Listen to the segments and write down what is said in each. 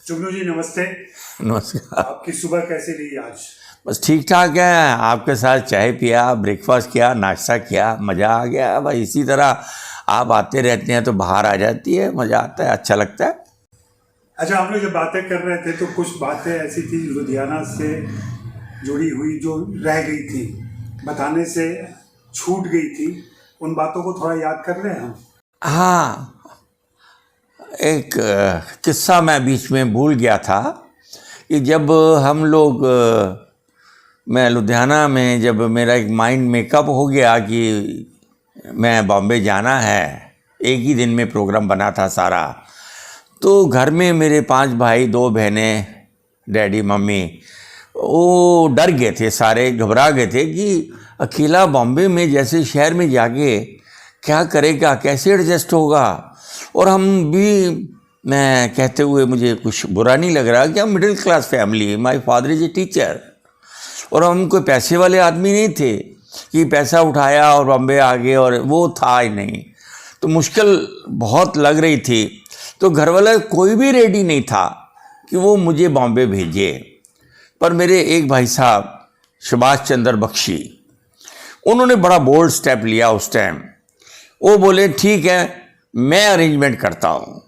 जुगनू जी नमस्ते। नमस्कार। आपकी सुबह कैसी रही आज? बस ठीक ठाक है। आपके साथ चाय पिया, ब्रेकफास्ट किया, नाश्ता किया, मज़ा आ गया। भाई इसी तरह आप आते रहते हैं तो बाहर आ जाती है, मज़ा आता है, अच्छा लगता है। अच्छा, हम लोग जब बातें कर रहे थे तो कुछ बातें ऐसी थी लुधियाना से जुड़ी हुई जो रह गई थी, बताने से छूट गई थी। उन बातों को थोड़ा याद कर लें हम। हाँ, एक किस्सा मैं बीच में भूल गया था कि जब हम लोग मैं लुधियाना में जब मेरा एक माइंड मेकअप हो गया कि मैं बॉम्बे जाना है, एक ही दिन में प्रोग्राम बना था सारा, तो घर में मेरे 5 भाई 2 बहनें, डैडी मम्मी, वो डर गए थे, सारे घबरा गए थे कि अकेला बॉम्बे में जैसे शहर में जाके क्या करेगा, कैसे एडजस्ट होगा। और हम भी, मैं कहते हुए मुझे कुछ बुरा नहीं लग रहा कि हम middle class family, my father is a teacher, और हम कोई पैसे वाले आदमी नहीं थे कि पैसा उठाया और बॉम्बे आ गए, और वो था ही नहीं। तो मुश्किल बहुत लग रही थी। तो घर वाला कोई भी रेडी नहीं था कि वो मुझे बॉम्बे भेजे। पर मेरे एक भाई साहब सुभाष चंद्र बख्शी, उन्होंने बड़ा बोल्ड स्टेप लिया उस टाइम। वो बोले ठीक है, मैं अरेंजमेंट करता हूँ।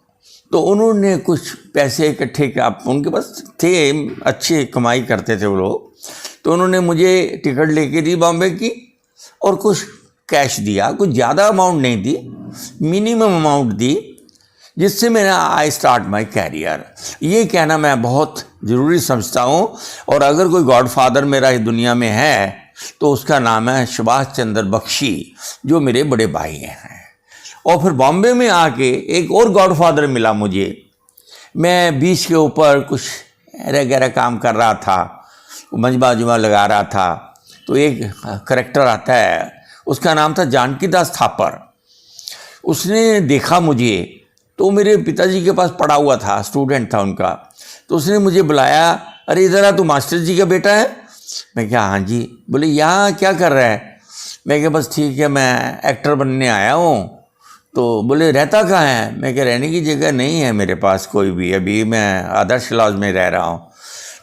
तो उन्होंने कुछ पैसे इकट्ठे किया, उनके पास थे, अच्छे कमाई करते थे वो लोग। तो उन्होंने मुझे टिकट लेके दी बॉम्बे की, और कुछ कैश दिया, कुछ ज़्यादा अमाउंट नहीं दी, मिनिमम अमाउंट दी, जिससे मेरा आई स्टार्ट माई कैरियर। ये कहना मैं बहुत ज़रूरी समझता हूँ। और अगर कोई गॉडफादर मेरा इस दुनिया में है तो उसका नाम है सुभाष चंद्र बख्शी, जो मेरे बड़े भाई हैं। और फिर बॉम्बे में आके एक और गॉडफादर मिला मुझे। मैं बीच के ऊपर कुछ वगैरह काम कर रहा था, मजमा जुमा लगा रहा था, तो एक करेक्टर आता है, उसका नाम था जानकी दास थापर। उसने देखा मुझे, तो मेरे पिताजी के पास पढ़ा हुआ था, स्टूडेंट था उनका। तो उसने मुझे बुलाया, अरे इधर आ, तू मास्टर जी का बेटा है? मैं क्या, हाँ जी। बोले यहाँ क्या कर रहा है? मैं क्या, बस ठीक है, मैं एक्टर बनने आया हूँ। तो बोले रहता कहाँ है? मैं क्या, रहने की जगह नहीं है मेरे पास कोई भी, अभी मैं आदर्श लॉज में रह रहा हूँ।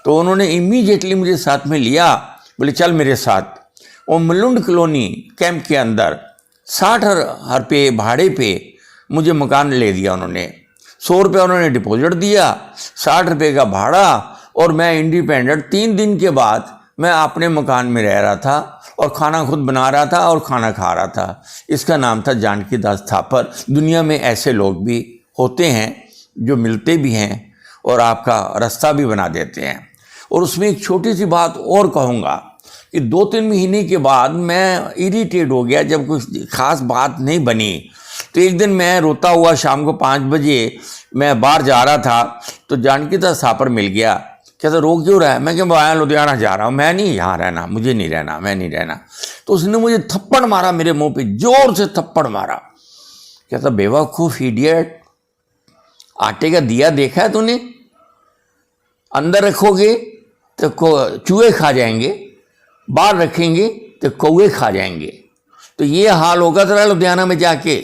तो उन्होंने इमीडिएटली मुझे साथ में लिया, बोले चल मेरे साथ। वो मलुंड कॉलोनी कैंप के अंदर 60 रुपये भाड़े पे मुझे मकान ले दिया उन्होंने। 100 रुपये उन्होंने डिपॉजिट दिया, 60 रुपये का भाड़ा, और मैं इंडिपेंडेंट 3 दिन के बाद मैं अपने मकान में रह रहा था और खाना खुद बना रहा था और खाना खा रहा था। इसका नाम था जानकी दास थापर। दुनिया में ऐसे लोग भी होते हैं जो मिलते भी हैं और आपका रास्ता भी बना देते हैं। और उसमें एक छोटी सी बात और कहूँगा कि 2-3 महीने के बाद मैं इरिटेट हो गया, जब कुछ खास बात नहीं बनी। तो एक दिन मैं रोता हुआ शाम को 5 बजे मैं बाहर जा रहा था, तो जानकी दास थापर मिल गया। कहता रो क्यों रहा है? मैं क्या, मैं लुधियाना जा रहा हूँ, मैं नहीं यहाँ रहना, मुझे नहीं रहना, मैं नहीं रहना। तो उसने मुझे थप्पड़ मारा मेरे मुंह पे, जोर से थप्पड़ मारा। कहता बेवकूफ इडियट, आटे का दिया देखा है तूने? अंदर रखोगे तो चूहे खा जाएंगे, बाहर रखेंगे तो कौवे खा जाएंगे। तो ये हाल होगा तेरा लुधियाना में जाके।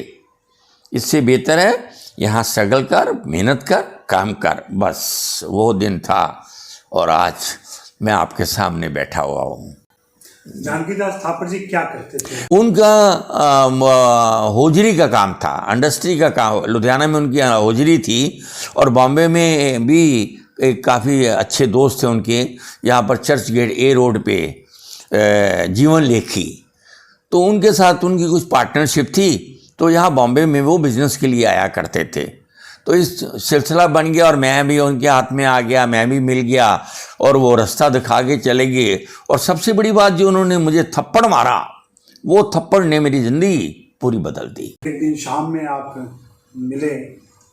इससे बेहतर है यहाँ स्ट्रगल कर, मेहनत कर, काम कर। बस वो दिन था और आज मैं आपके सामने बैठा हुआ हूँ। जानकी दास थापर जी क्या करते थे? उनका होजरी का काम था, इंडस्ट्री का काम। लुधियाना में उनकी होजरी थी, और बॉम्बे में भी एक काफ़ी अच्छे दोस्त थे उनके, यहाँ पर चर्च गेट ए रोड पे जीवन लेखी। तो उनके साथ उनकी कुछ पार्टनरशिप थी, तो यहाँ बॉम्बे में वो बिज़नेस के लिए आया करते थे। तो इस सिलसिला बन गया और मैं भी उनके हाथ में आ गया, मैं भी मिल गया, और वो रास्ता दिखा के चले गए। और सबसे बड़ी बात, जो उन्होंने मुझे थप्पड़ मारा, वो थप्पड़ ने मेरी ज़िंदगी पूरी बदल दी। एक दिन शाम में आप मिले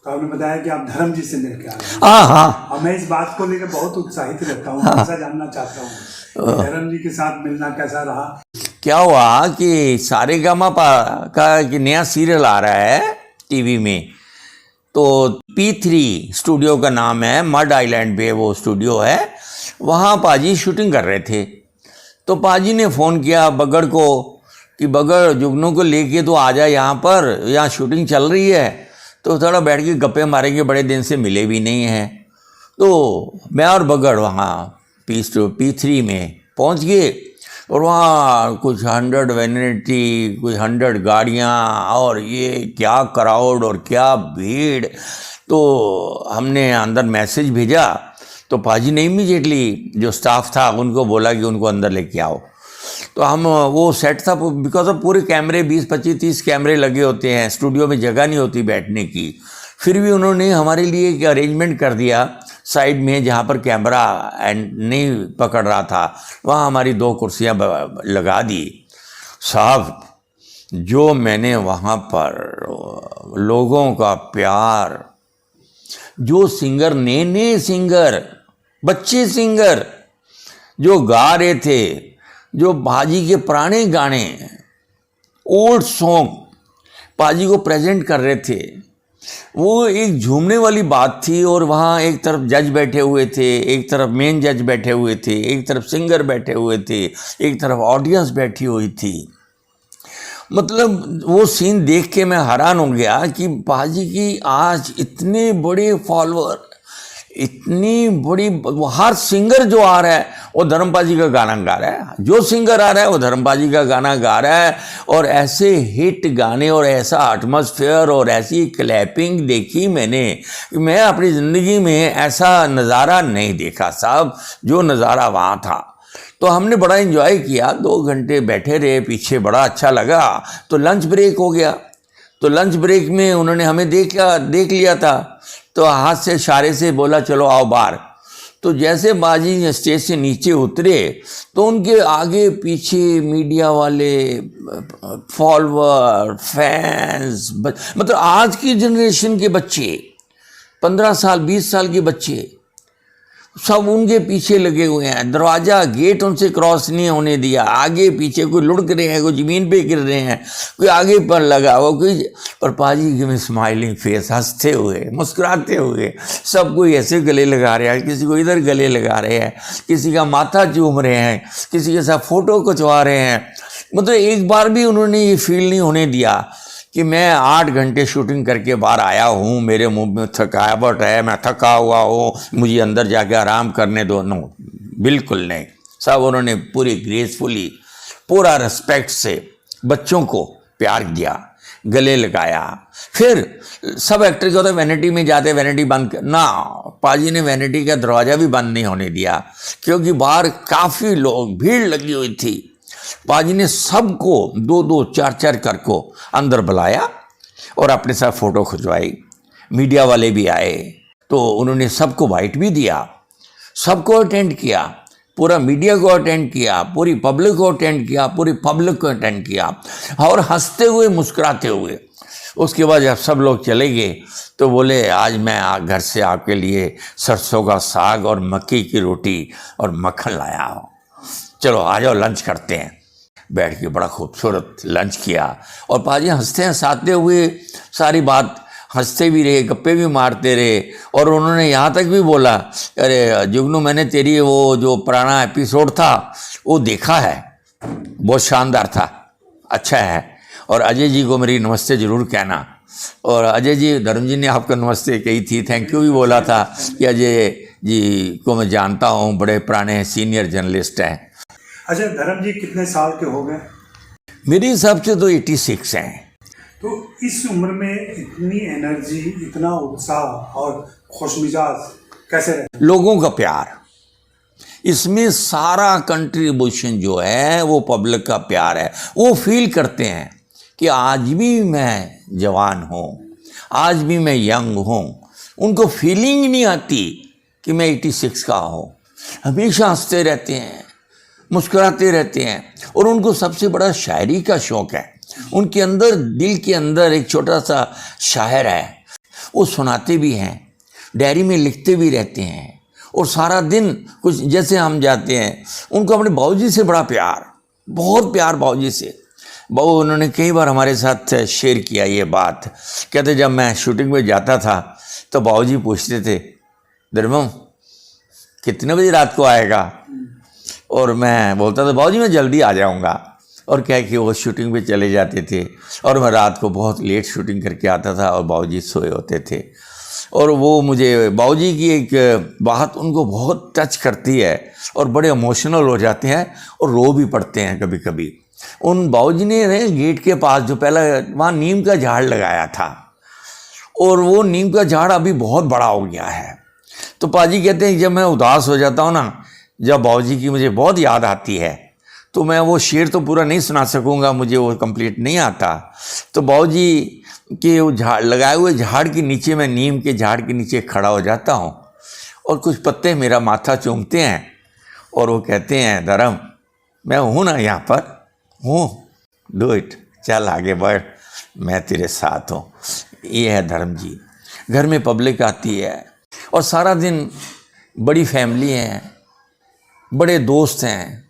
तो आपने बताया कि आप धर्म जी से मिल के आ रहे हैं। हाँ हाँ, और मैं इस बात को लेकर बहुत उत्साहित रहता हूँ, हमेशा जानना चाहता हूँ धर्म जी के साथ मिलना कैसा रहा। क्या हुआ कि सारेगामापा का एक नया सीरियल आ रहा है टीवी में, तो P3 स्टूडियो का नाम है, मड आइलैंड पे वो स्टूडियो है। वहाँ पाजी शूटिंग कर रहे थे। तो पाजी ने फ़ोन किया बगड़ को कि बगड़ जुगनू को लेके तो आ जा यहाँ पर, यहाँ शूटिंग चल रही है, तो थोड़ा बैठ के गप्पे मारेंगे, बड़े दिन से मिले भी नहीं हैं। तो मैं और बगड़ वहाँ P3 में पहुँच गए और वहाँ कुछ 100 वैनिटी, कुछ 100 गाड़ियाँ और ये क्या क्राउड और क्या भीड़। तो हमने अंदर मैसेज भेजा तो पाजी ने इमीडिएटली जो स्टाफ था उनको बोला कि उनको अंदर लेके आओ। तो हम वो सेट था बिकॉज ऑफ पूरे कैमरे 20-25-30 कैमरे लगे होते हैं, स्टूडियो में जगह नहीं होती बैठने की। फिर भी उन्होंने हमारे लिए एक अरेंजमेंट कर दिया साइड में जहाँ पर कैमरा नहीं पकड़ रहा था, वहाँ हमारी 2 कुर्सियाँ लगा दी। साहब जो मैंने वहाँ पर लोगों का प्यार, जो सिंगर नए सिंगर, बच्चे सिंगर जो गा रहे थे, जो पाजी के पुराने गाने, ओल्ड सॉन्ग पाजी को प्रेजेंट कर रहे थे, वो एक झूमने वाली बात थी। और वहाँ एक तरफ जज बैठे हुए थे, एक तरफ मेन जज बैठे हुए थे, एक तरफ सिंगर बैठे हुए थे, एक तरफ ऑडियंस बैठी हुई थी। मतलब वो सीन देख के मैं हैरान हो गया कि पाजी की आज इतने बड़े फॉलोअर, इतनी बड़ी, हर सिंगर जो आ रहा है वो धर्मपाजी का गाना गा रहा है, जो सिंगर आ रहा है वो धर्मपाजी का गाना गा रहा है। और ऐसे हिट गाने और ऐसा एटमॉस्फेयर और ऐसी क्लैपिंग देखी मैंने, मैं अपनी ज़िंदगी में ऐसा नज़ारा नहीं देखा साहब, जो नज़ारा वहाँ था। तो हमने बड़ा एंजॉय किया, 2 घंटे बैठे रहे पीछे, बड़ा अच्छा लगा। तो लंच ब्रेक हो गया, तो लंच ब्रेक में उन्होंने हमें देख लिया था, तो हाथ से इशारे से बोला चलो आओ बाहर। तो जैसे बाजी स्टेज से नीचे उतरे तो उनके आगे पीछे मीडिया वाले, फॉलोअर, फैंस, मतलब आज की जनरेशन के बच्चे, 15 साल 20 साल के बच्चे सब उनके पीछे लगे हुए हैं। दरवाज़ा गेट उनसे क्रॉस नहीं होने दिया, आगे पीछे कोई लुढ़क रहे हैं, कोई ज़मीन पे गिर रहे हैं, कोई आगे पर लगा हुआ, कोई पर पाजी में स्माइलिंग फेस, हंसते हुए मुस्कुराते हुए, सब कोई ऐसे गले लगा रहे हैं, किसी को इधर गले लगा रहे हैं, किसी का माथा चूम रहे हैं, किसी के साथ फ़ोटो खिंचवा रहे हैं। मतलब एक बार भी उन्होंने ये फील नहीं होने दिया कि मैं 8 घंटे शूटिंग करके बाहर आया हूँ, मेरे मुंह में थकावट है, मैं थका हुआ हूँ, मुझे अंदर जाके आराम करने दो। नो, बिल्कुल नहीं। सब उन्होंने पूरी ग्रेसफुली, पूरा रिस्पेक्ट से बच्चों को प्यार दिया, गले लगाया। फिर सब एक्टर क्या होता है, वैनिटी में जाते, वैनिटी बंद कर ना, पाजी ने वैनिटी का दरवाज़ा भी बंद नहीं होने दिया, क्योंकि बाहर काफ़ी लोग, भीड़ लगी हुई थी। पाजी ने सबको 2-2, 4-4 कर को अंदर बुलाया और अपने साथ फ़ोटो खिंचवाई। मीडिया वाले भी आए तो उन्होंने सबको वाइट भी दिया, सबको अटेंड किया, पूरा मीडिया को अटेंड किया, पूरी पब्लिक को अटेंड किया, पूरी पब्लिक को अटेंड किया, और हंसते हुए मुस्कुराते हुए। उसके बाद जब सब लोग चले गए तो बोले आज मैं घर से आपके लिए सरसों का साग और मक्की की रोटी और मक्खन लाया हूँ, चलो आ जाओ लंच करते हैं। बैठ के बड़ा खूबसूरत लंच किया और पाजी हंसते हंसाते हुए सारी बात, हंसते भी रहे, गप्पे भी मारते रहे। और उन्होंने यहाँ तक भी बोला, अरे जुगनू मैंने तेरी वो जो पुराना एपिसोड था वो देखा है, बहुत शानदार था, अच्छा है, और अजय जी को मेरी नमस्ते ज़रूर कहना। और अजय जी, धर्म जी ने आपको नमस्ते कही थी, थैंक यू भी बोला था कि अजय जी को मैं जानता हूँ, बड़े पुराने सीनियर जर्नलिस्ट हैं। अच्छा, धर्म जी कितने साल के हो गए? मेरे हिसाब से तो 86 हैं। तो इस उम्र में इतनी एनर्जी, इतना उत्साह और खुशमिजाज कैसे रहे? लोगों का प्यार, इसमें सारा कंट्रीब्यूशन जो है वो पब्लिक का प्यार है। वो फील करते हैं कि आज भी मैं जवान हूँ, आज भी मैं यंग हूँ। उनको फीलिंग नहीं आती कि मैं 86 का हूँ। हमेशा हंसते रहते हैं, मुस्कुराते रहते हैं। और उनको सबसे बड़ा शायरी का शौक़ है। उनके अंदर, दिल के अंदर एक छोटा सा शायर है, वो सुनाते भी हैं, डायरी में लिखते भी रहते हैं। और सारा दिन कुछ, जैसे हम जाते हैं, उनको अपने बाबूजी से बड़ा प्यार, बहुत प्यार बाबूजी से। बाबू उन्होंने कई बार हमारे साथ शेयर किया ये बात। कहते जब मैं शूटिंग में जाता था तो बाबूजी पूछते थे, धर्मम कितने बजे रात को आएगा? और मैं बोलता था बाबूजी मैं जल्दी आ जाऊंगा। और क्या कि वो शूटिंग पे चले जाते थे और मैं रात को बहुत लेट शूटिंग करके आता था और बाबूजी सोए होते थे। और वो मुझे बाबूजी की एक बात उनको बहुत टच करती है और बड़े इमोशनल हो जाते हैं और रो भी पड़ते हैं कभी कभी। उन बाबूजी ने गेट के पास जो पहला वहाँ नीम का झाड़ लगाया था और वो नीम का झाड़ अभी बहुत बड़ा हो गया है। तो पाजी कहते हैं जब मैं उदास हो जाता हूँ ना, जब बाबूजी की मुझे बहुत याद आती है, तो मैं वो शेर तो पूरा नहीं सुना सकूँगा, मुझे वो कंप्लीट नहीं आता। तो बाबूजी के वो झाड़ लगाए हुए झाड़ के नीचे, मैं नीम के झाड़ के नीचे खड़ा हो जाता हूँ और कुछ पत्ते मेरा माथा चूमते हैं और वो कहते हैं धर्म मैं हूँ ना यहाँ पर हूँ, डू इट, चल आगे बढ़, मैं तेरे साथ हूँ। ये है धर्म जी। घर में पब्लिक आती है और सारा दिन बड़ी फैमिली है, बड़े दोस्त हैं,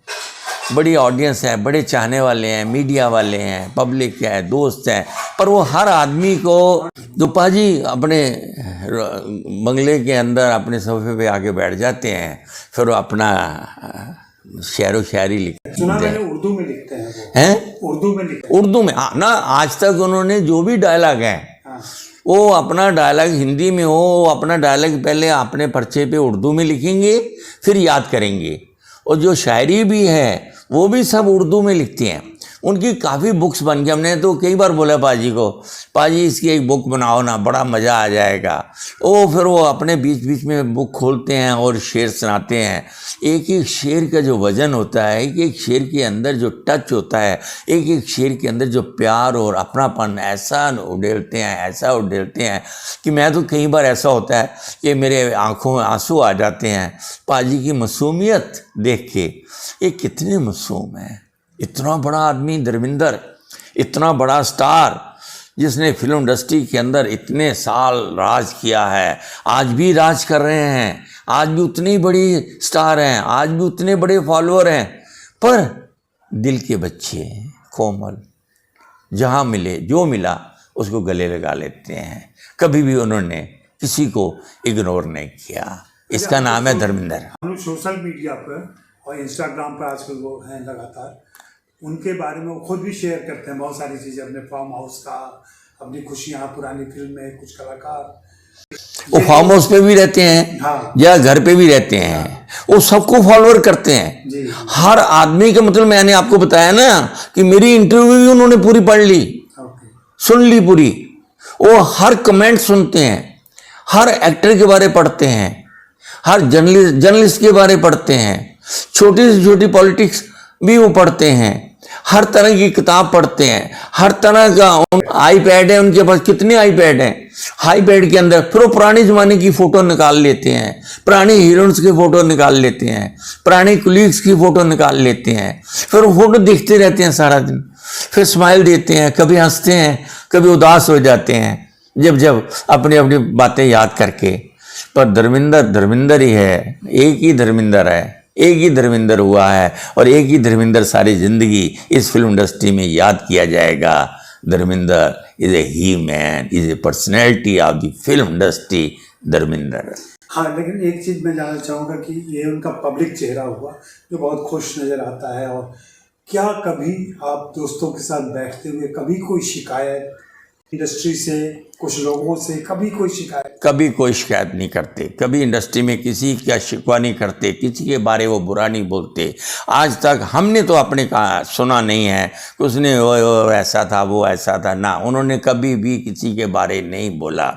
बड़ी ऑडियंस है, बड़े चाहने वाले हैं, मीडिया वाले हैं, पब्लिक है, दोस्त हैं, पर वो हर आदमी को जो पाजी अपने बंगले के अंदर अपने सोफे पे आके बैठ जाते हैं, फिर वो अपना शेरो शायरी लिखते सुना मैंने हैं। उर्दू में लिखते हैं वो। हैं? उर्दू में लिखते उर्दू में, हाँ ना, आज तक उन्होंने जो भी डायलॉग है हाँ। वो अपना डायलॉग हिंदी में हो, वो अपना डायलॉग पहले अपने पर्चे पे उर्दू में लिखेंगे, फिर याद करेंगे। और जो शायरी भी है वो भी सब उर्दू में लिखते हैं। उनकी काफ़ी बुक्स बन गई। हमने तो कई बार बोला पाजी को, पाजी इसकी एक बुक बनाओ ना, बड़ा मज़ा आ जाएगा। फिर वो अपने बीच बीच में बुक खोलते हैं और शेर सुनाते हैं। एक एक शेर का जो वज़न होता है, एक एक शेर के अंदर जो टच होता है, एक एक शेर के अंदर जो प्यार और अपनापन ऐसा उड़ेलते हैं, ऐसा उड़ेलते हैं कि मैं तो कई बार ऐसा होता है कि मेरे आँखों में आंसू आ जाते हैं पाजी की मासूमियत देख के। ये कितने मासूम हैं, इतना बड़ा आदमी धर्मिंदर, इतना बड़ा स्टार जिसने फिल्म इंडस्ट्री के अंदर इतने साल राज किया है, आज भी राज कर रहे हैं, आज भी उतनी बड़ी स्टार हैं, आज भी उतने बड़े फॉलोअर हैं, पर दिल के बच्चे कोमल जहाँ मिले जो मिला उसको गले लगा लेते हैं। कभी भी उन्होंने किसी को इग्नोर नहीं किया। इसका नाम है धर्मिंदर। हम लोग सोशल मीडिया पर और इंस्टाग्राम पर आजकल वो हैं लगातार, उनके बारे में वो खुद भी शेयर करते हैं बहुत सारी चीज़ें, अपने फार्म हाउस का, अपनी खुशियाँ, पुरानी फिल्म में कुछ कलाकार वो फार्म हाउस पे भी रहते हैं, हाँ, या घर पे भी रहते हैं, वो सबको फॉलोअर करते हैं जी। हर आदमी का। मतलब मैंने आपको बताया ना कि मेरी इंटरव्यू भी उन्होंने पूरी पढ़ ली, ओके, सुन ली पूरी। वो हर कमेंट सुनते हैं, हर एक्टर के बारे पढ़ते हैं, हर जर्नलिस्ट के बारे पढ़ते हैं, छोटी से छोटी पॉलिटिक्स भी वो पढ़ते हैं, हर तरह की किताब पढ़ते हैं, हर तरह का आईपैड है उनके पास। कितने आईपैड हैं, आईपैड के अंदर फिर वो पुराने ज़माने की फ़ोटो निकाल लेते हैं, पुराने हीरोइंस की फ़ोटो निकाल लेते हैं, पुराने कुलीग्स की फ़ोटो निकाल लेते हैं, फिर वो फ़ोटो देखते रहते हैं सारा दिन, फिर स्माइल देते हैं, कभी हंसते हैं, कभी उदास हो जाते हैं जब जब अपनी अपनी बातें याद करके। पर धर्मिंदर ही है, एक ही धर्मिंदर है, एक ही धर्मिंदर हुआ है और एक ही धर्मिंदर सारी ज़िंदगी इस फिल्म इंडस्ट्री में याद किया जाएगा। Dharminder is a he man, is a personality of the film industry, Dharminder. हाँ, लेकिन एक चीज़ मैं जानना चाहूँगा कि ये उनका पब्लिक चेहरा हुआ जो बहुत खुश नज़र आता है, और क्या कभी आप दोस्तों के साथ बैठते हुए कभी कोई शिकायत इंडस्ट्री से, कुछ लोगों से, कभी कोई शिकायत? कभी कोई शिकायत नहीं करते, कभी इंडस्ट्री में किसी का शिकवा नहीं करते, किसी के बारे वो बुरा नहीं बोलते। आज तक हमने तो अपने का सुना नहीं है कि उसने वो ऐसा था, वो ऐसा था, ना, उन्होंने कभी भी किसी के बारे नहीं बोला।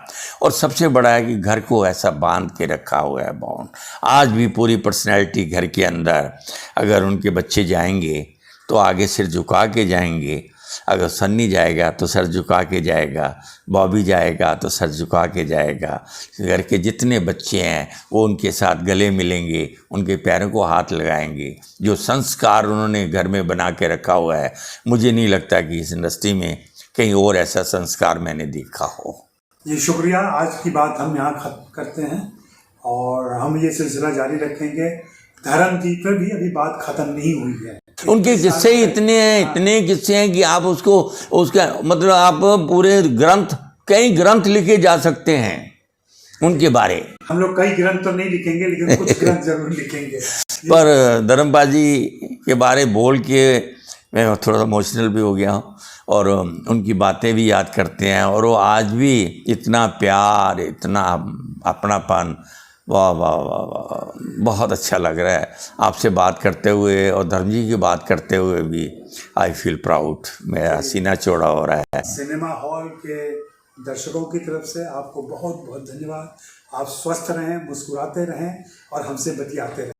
और सबसे बड़ा है कि घर को ऐसा बांध के रखा हुआ है बॉन्ड। आज भी पूरी पर्सनैलिटी घर के अंदर, अगर उनके बच्चे जाएंगे तो आगे सिर झुका के जाएंगे, अगर सन्नी जाएगा तो सर झुका के जाएगा, बॉबी जाएगा तो सर झुका के जाएगा। घर के जितने बच्चे हैं वो उनके साथ गले मिलेंगे, उनके पैरों को हाथ लगाएंगे। जो संस्कार उन्होंने घर में बना के रखा हुआ है, मुझे नहीं लगता कि इस इंडस्ट्री में कहीं और ऐसा संस्कार मैंने देखा हो। जी शुक्रिया, आज की बात हम यहाँ खत्म करते हैं और हम ये सिलसिला जारी रखेंगे। धर्मजीत पर भी अभी बात खत्म नहीं हुई है। उनके किस्से इतने हैं, इतने किस्से हैं कि आप उसका मतलब आप पूरे ग्रंथ, कई ग्रंथ लिखे जा सकते हैं उनके बारे। हम लोग कई ग्रंथ तो नहीं लिखेंगे, लेकिन कुछ ग्रंथ जरूर लिखेंगे। पर धर्मपाल जी के बारे बोल के मैं थोड़ा इमोशनल भी हो गया हूँ और उनकी बातें भी याद करते हैं और वो आज भी इतना प्यार, इतना अपनापन, वाह वाह वाह वाह, बहुत अच्छा लग रहा है आपसे बात करते हुए और धर्म जी की बात करते हुए भी। आई फील प्राउड, मेरा सीना चौड़ा हो रहा है। सिनेमा हॉल के दर्शकों की तरफ से आपको बहुत बहुत धन्यवाद। आप स्वस्थ रहें, मुस्कुराते रहें और हमसे बतियाते रहें।